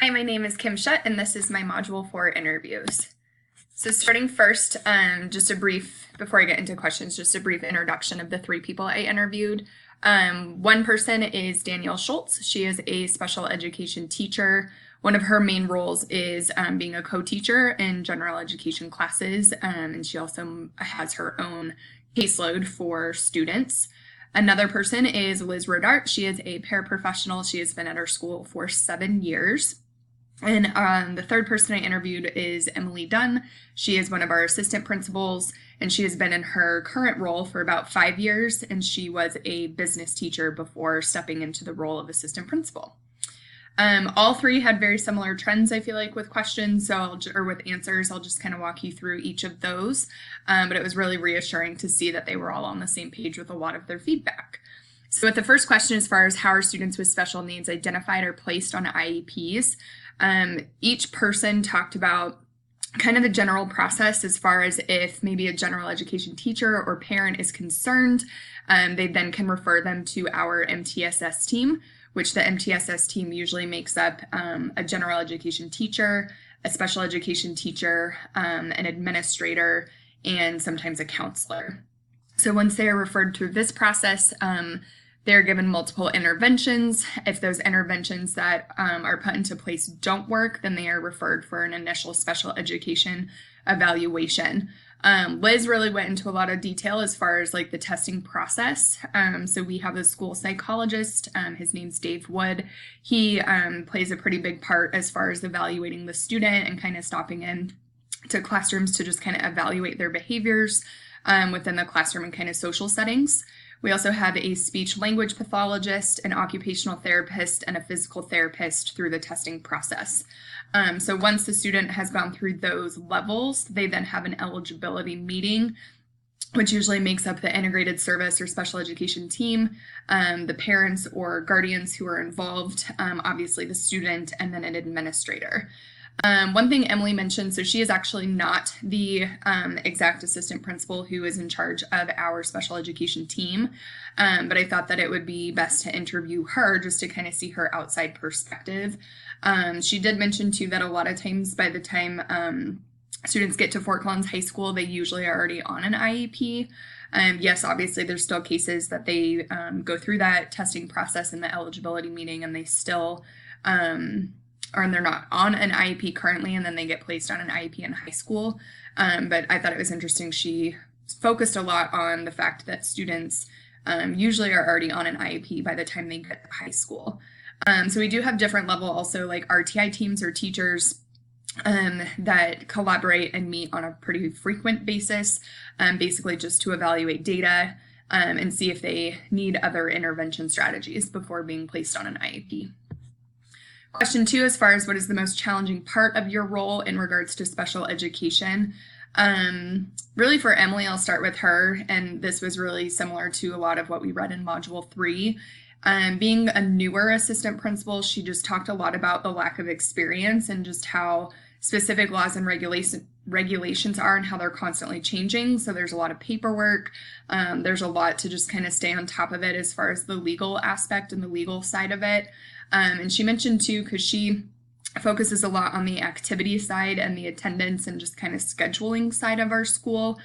Hi, my name is Kim Shutt, and this is my Module 4 interviews. So starting first, before I get into questions, just a brief introduction of the three people I interviewed. One person is Danielle Schultz. She is a special education teacher. One of her main roles is being a co-teacher in general education classes, and she also has her own caseload for students. Another person is Liz Rodart. She is a paraprofessional. She has been at our school for 7 years. And the third person I interviewed is Emily Dunn. She is one of our assistant principals, and she has been in her current role for about 5 years, and she was a business teacher before stepping into the role of assistant principal. All three had very similar trends, I feel like, with questions, or with answers. I'll just kind of walk you through each of those, but it was really reassuring to see that they were all on the same page with a lot of their feedback. So with the first question, as far as how are students with special needs identified or placed on IEPs, each person talked about kind of the general process as far as if maybe a general education teacher or parent is concerned, they then can refer them to our MTSS team, which the MTSS team usually makes up a general education teacher, a special education teacher, an administrator, and sometimes a counselor. So once they are referred through this process, they're given multiple interventions. If those interventions that are put into place don't work, then they are referred for an initial special education evaluation. Liz really went into a lot of detail as far as like the testing process. So we have a school psychologist. His name's Dave Wood. He plays a pretty big part as far as evaluating the student and kind of stopping in to classrooms to just kind of evaluate their behaviors within the classroom and kind of social settings. We also have a speech language pathologist, an occupational therapist, and a physical therapist through the testing process. So once the student has gone through those levels, they then have an eligibility meeting, which usually makes up the integrated service or special education team, the parents or guardians who are involved, obviously the student, and then an administrator. One thing Emily mentioned, so she is actually not the exact assistant principal who is in charge of our special education team, but I thought that it would be best to interview her just to kind of see her outside perspective. She did mention too that a lot of times by the time students get to Fort Collins High School, they usually are already on an IEP. Yes, obviously there's still cases that they go through that testing process in the eligibility meeting and they still or they're not on an IEP currently, and then they get placed on an IEP in high school. But I thought it was interesting. She focused a lot on the fact that students usually are already on an IEP by the time they get to high school. So we do have different level also like RTI teams or teachers that collaborate and meet on a pretty frequent basis, basically just to evaluate data and see if they need other intervention strategies before being placed on an IEP. Question 2, as far as what is the most challenging part of your role in regards to special education? Really for Emily, I'll start with her, and this was really similar to a lot of what we read in Module 3. Being a newer assistant principal, she just talked a lot about the lack of experience and just how specific laws and regulations are and how they're constantly changing. So there's a lot of paperwork. There's a lot to just kind of stay on top of it as far as the legal aspect and the legal side of it. And she mentioned too, because she focuses a lot on the activity side and the attendance and just kind of scheduling side of our school.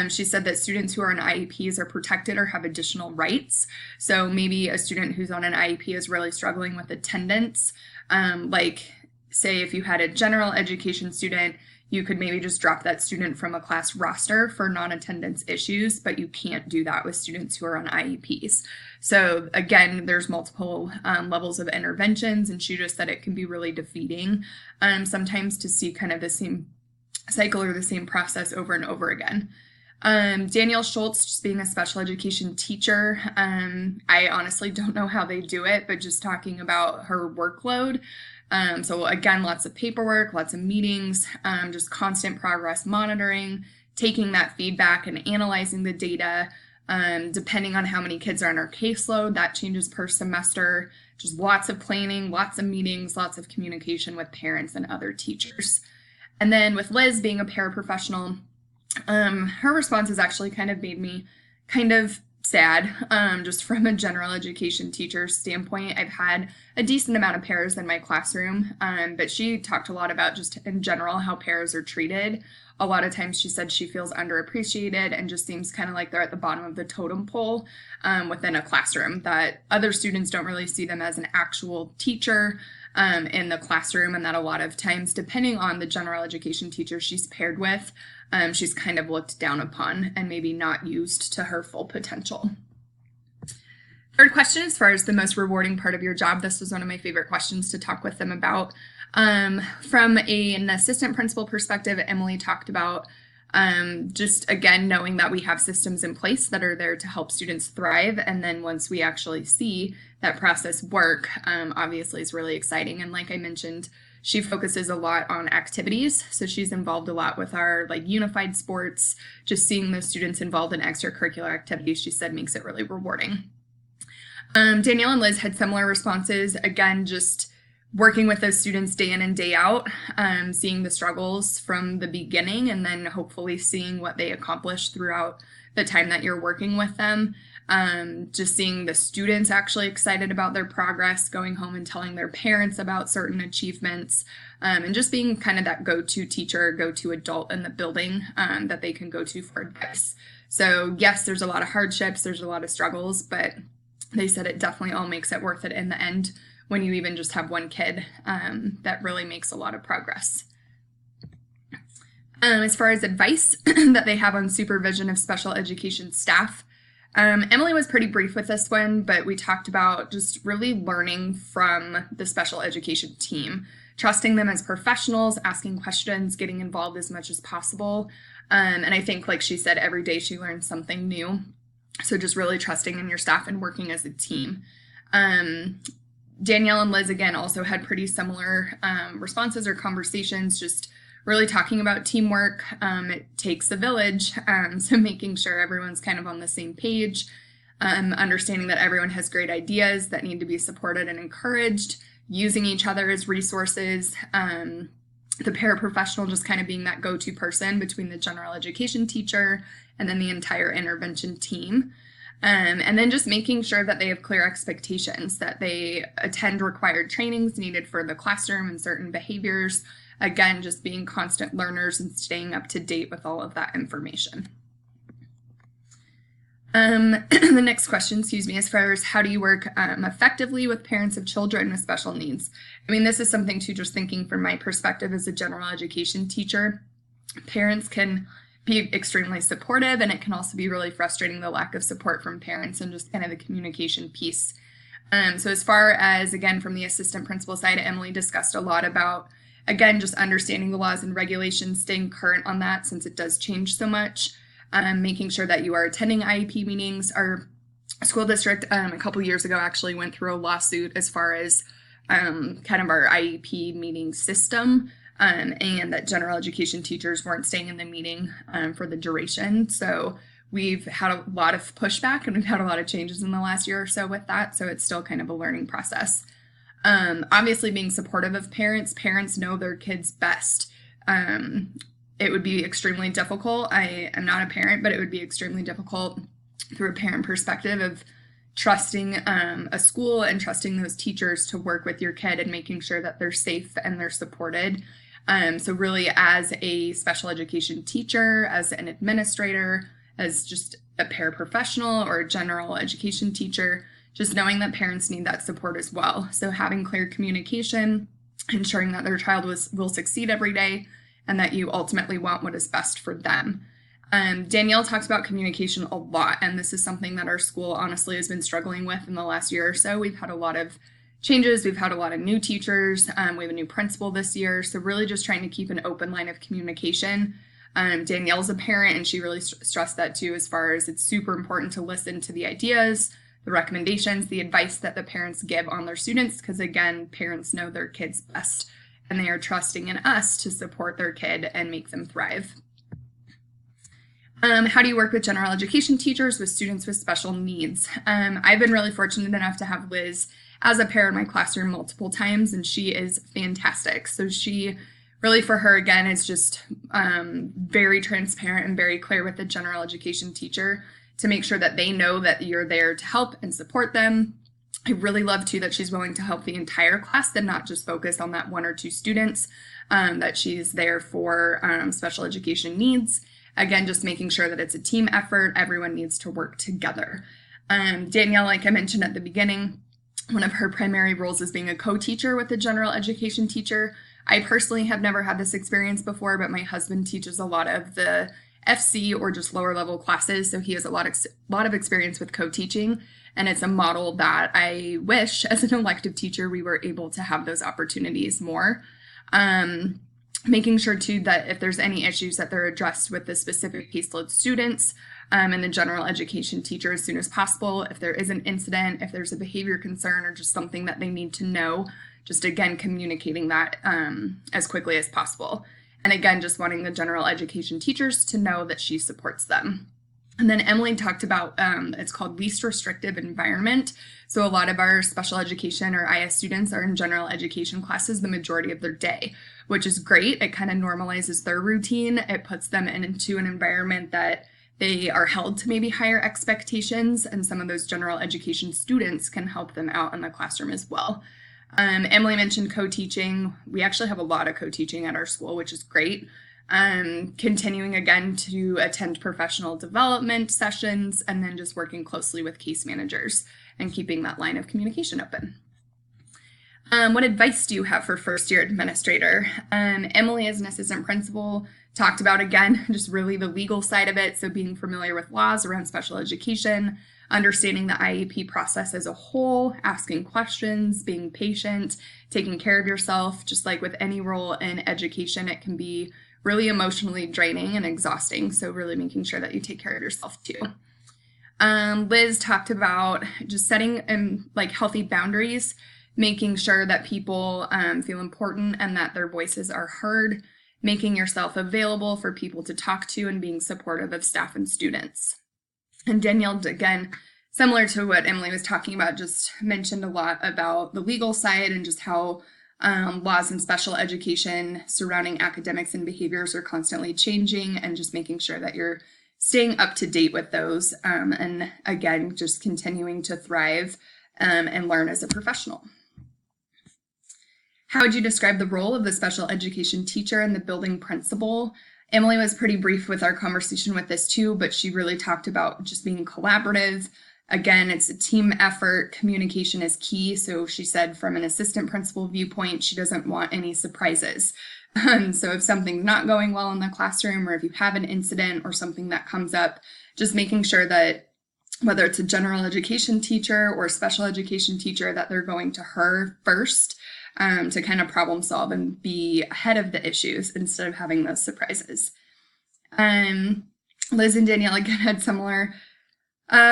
She said that students who are on IEPs are protected or have additional rights. So maybe a student who's on an IEP is really struggling with attendance. Like say if you had a general education student, you could maybe just drop that student from a class roster for non-attendance issues, but you can't do that with students who are on IEPs. So again, there's multiple levels of interventions, and she just said it can be really defeating sometimes to see kind of the same cycle or the same process over and over again. Danielle Schultz, just being a special education teacher, I honestly don't know how they do it, but just talking about her workload. So again, lots of paperwork, lots of meetings, just constant progress monitoring, taking that feedback and analyzing the data. Depending on how many kids are on our caseload, that changes per semester. Just lots of planning, lots of meetings, lots of communication with parents and other teachers. And then with Liz being a paraprofessional, her responses actually kind of made me kind of sad. Just from a general education teacher standpoint, I've had a decent amount of pairs in my classroom, but she talked a lot about just in general how pairs are treated. A lot of times she said she feels underappreciated and just seems kind of like they're at the bottom of the totem pole within a classroom, that other students don't really see them as an actual teacher in the classroom, and that a lot of times, depending on the general education teacher she's paired with, she's kind of looked down upon and maybe not used to her full potential. Third question, as far as the most rewarding part of your job, this was one of my favorite questions to talk with them about. From an assistant principal perspective, Emily talked about just, again, knowing that we have systems in place that are there to help students thrive. And then once we actually see that process work, obviously is really exciting. And like I mentioned, she focuses a lot on activities. So she's involved a lot with our unified sports. Just seeing those students involved in extracurricular activities, she said, makes it really rewarding. Danielle and Liz had similar responses. Again, just working with those students day in and day out, seeing the struggles from the beginning, and then hopefully seeing what they accomplish throughout the time that you're working with them. Just seeing the students actually excited about their progress, going home and telling their parents about certain achievements, and just being kind of that go-to teacher, go-to adult in the building that they can go to for advice. So yes, there's a lot of hardships, there's a lot of struggles, but they said it definitely all makes it worth it in the end when you even just have one kid that really makes a lot of progress. As far as advice that they have on supervision of special education staff, Emily was pretty brief with this one, but we talked about just really learning from the special education team, trusting them as professionals, asking questions, getting involved as much as possible. And I think, like she said, every day she learns something new. So just really trusting in your staff and working as a team. Danielle and Liz, again, also had pretty similar responses or conversations, just really talking about teamwork. It takes a village, so making sure everyone's kind of on the same page, understanding that everyone has great ideas that need to be supported and encouraged, using each other as resources, the paraprofessional just kind of being that go-to person between the general education teacher and then the entire intervention team. And then just making sure that they have clear expectations, that they attend required trainings needed for the classroom and certain behaviors. Again, just being constant learners and staying up to date with all of that information. The next question, as far as how do you work effectively with parents of children with special needs? I mean, this is something too, just thinking from my perspective as a general education teacher, parents can be extremely supportive, and it can also be really frustrating, the lack of support from parents and just kind of the communication piece. So as far as, again, from the assistant principal side, Emily discussed a lot about, again, just understanding the laws and regulations, staying current on that since it does change so much, making sure that you are attending IEP meetings. Our school district a couple years ago actually went through a lawsuit as far as kind of our IEP meeting system, and that general education teachers weren't staying in the meeting for the duration. So we've had a lot of pushback and we've had a lot of changes in the last year or so with that. So it's still kind of a learning process. Obviously being supportive of parents. Parents know their kids best. It would be extremely difficult. I am not a parent, but it would be extremely difficult through a parent perspective of trusting a school and trusting those teachers to work with your kid and making sure that they're safe and they're supported. So really, as a special education teacher, as an administrator, as just a paraprofessional or a general education teacher, just knowing that parents need that support as well. So having clear communication, ensuring that their child will succeed every day, and that you ultimately want what is best for them. Danielle talks about communication a lot, and this is something that our school honestly has been struggling with in the last year or so. We've had a lot of changes. We've had a lot of new teachers. We have a new principal this year. So really just trying to keep an open line of communication. Danielle's a parent, and she really stressed that too, as far as it's super important to listen to the ideas, the recommendations, the advice that the parents give on their students, because again, parents know their kids best, and they are trusting in us to support their kid and make them thrive. How do you work with general education teachers with students with special needs? I've been really fortunate enough to have Liz as a pair in my classroom multiple times, and she is fantastic. So she really, for her, again, is just very transparent and very clear with the general education teacher, to make sure that they know that you're there to help and support them. I really love too that she's willing to help the entire class and not just focus on that 1 or 2 students, that she's there for special education needs. Again, just making sure that it's a team effort. Everyone needs to work together. Danielle, like I mentioned at the beginning, one of her primary roles is being a co-teacher with a general education teacher. I personally have never had this experience before, but my husband teaches a lot of the FC or just lower level classes, so he has a lot of experience with co-teaching, and it's a model that I wish as an elective teacher we were able to have those opportunities more. Making sure too that if there's any issues that they're addressed with the specific caseload students and the general education teacher as soon as possible. If there is an incident, if there's a behavior concern or just something that they need to know, just again communicating that as quickly as possible. And again, just wanting the general education teachers to know that she supports them. And then Emily talked about, it's called least restrictive environment. So a lot of our special education or IS students are in general education classes the majority of their day, which is great. It kind of normalizes their routine. It puts them into an environment that they are held to maybe higher expectations, and some of those general education students can help them out in the classroom as well. Emily mentioned co-teaching. We actually have a lot of co-teaching at our school, which is great. Continuing again to attend professional development sessions, and then just working closely with case managers and keeping that line of communication open. What advice do you have for first year administrator? Emily, as an assistant principal, talked about, again, just really the legal side of it. So being familiar with laws around special education, understanding the IEP process as a whole, asking questions, being patient, taking care of yourself. Just like with any role in education, it can be really emotionally draining and exhausting. So really making sure that you take care of yourself too. Liz talked about just setting like healthy boundaries, making sure that people feel important and that their voices are heard, making yourself available for people to talk to, and being supportive of staff and students. And Danielle, again, similar to what Emily was talking about, just mentioned a lot about the legal side and just how laws in special education surrounding academics and behaviors are constantly changing, and just making sure that you're staying up to date with those. And again, just continuing to thrive and learn as a professional. How would you describe the role of the special education teacher and the building principal? Emily was pretty brief with our conversation with this too, but she really talked about just being collaborative. Again, it's a team effort. Communication is key. So she said from an assistant principal viewpoint, she doesn't want any surprises. So if something's not going well in the classroom, or if you have an incident or something that comes up, just making sure that whether it's a general education teacher or a special education teacher, that they're going to her first to kind of problem solve and be ahead of the issues instead of having those surprises. Liz and Danielle again had similar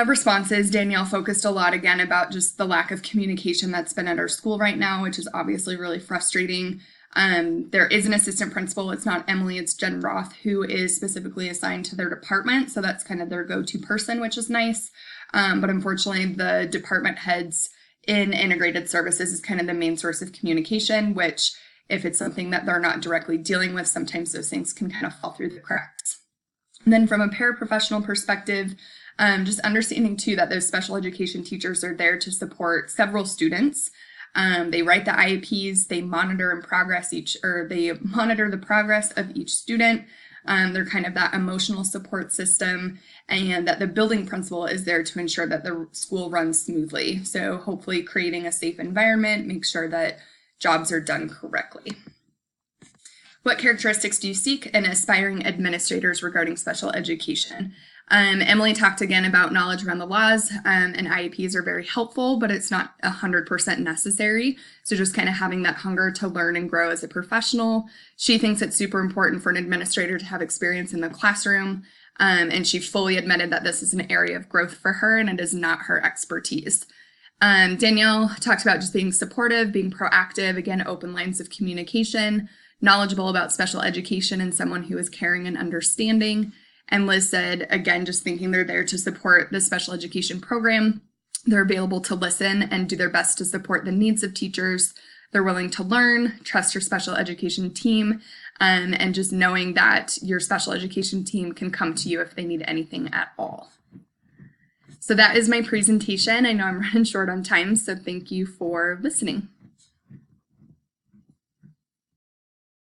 responses. Danielle focused a lot again about just the lack of communication that's been at our school right now, which is obviously really frustrating. There is an assistant principal. It's not Emily, it's Jen Roth, who is specifically assigned to their department. So that's kind of their go-to person, which is nice. But unfortunately, the department heads in integrated services is kind of the main source of communication, which if it's something that they're not directly dealing with, sometimes those things can kind of fall through the cracks. And then from a paraprofessional perspective, just understanding too that those special education teachers are there to support several students. They write the IEPs, they monitor the progress of each student. They're kind of that emotional support system, and that the building principal is there to ensure that the school runs smoothly. So hopefully creating a safe environment, make sure that jobs are done correctly. What characteristics do you seek in aspiring administrators regarding special education? Emily talked again about knowledge around the laws, and IEPs are very helpful, but it's not 100% necessary. So just kind of having that hunger to learn and grow as a professional. She thinks it's super important for an administrator to have experience in the classroom, and she fully admitted that this is an area of growth for her and it is not her expertise. Danielle talked about just being supportive, being proactive, again, open lines of communication, knowledgeable about special education, and someone who is caring and understanding. And Liz said, again, just thinking they're there to support the special education program. They're available to listen and do their best to support the needs of teachers. They're willing to learn, trust your special education team, and just knowing that your special education team can come to you if they need anything at all. So that is my presentation. I know I'm running short on time, so thank you for listening.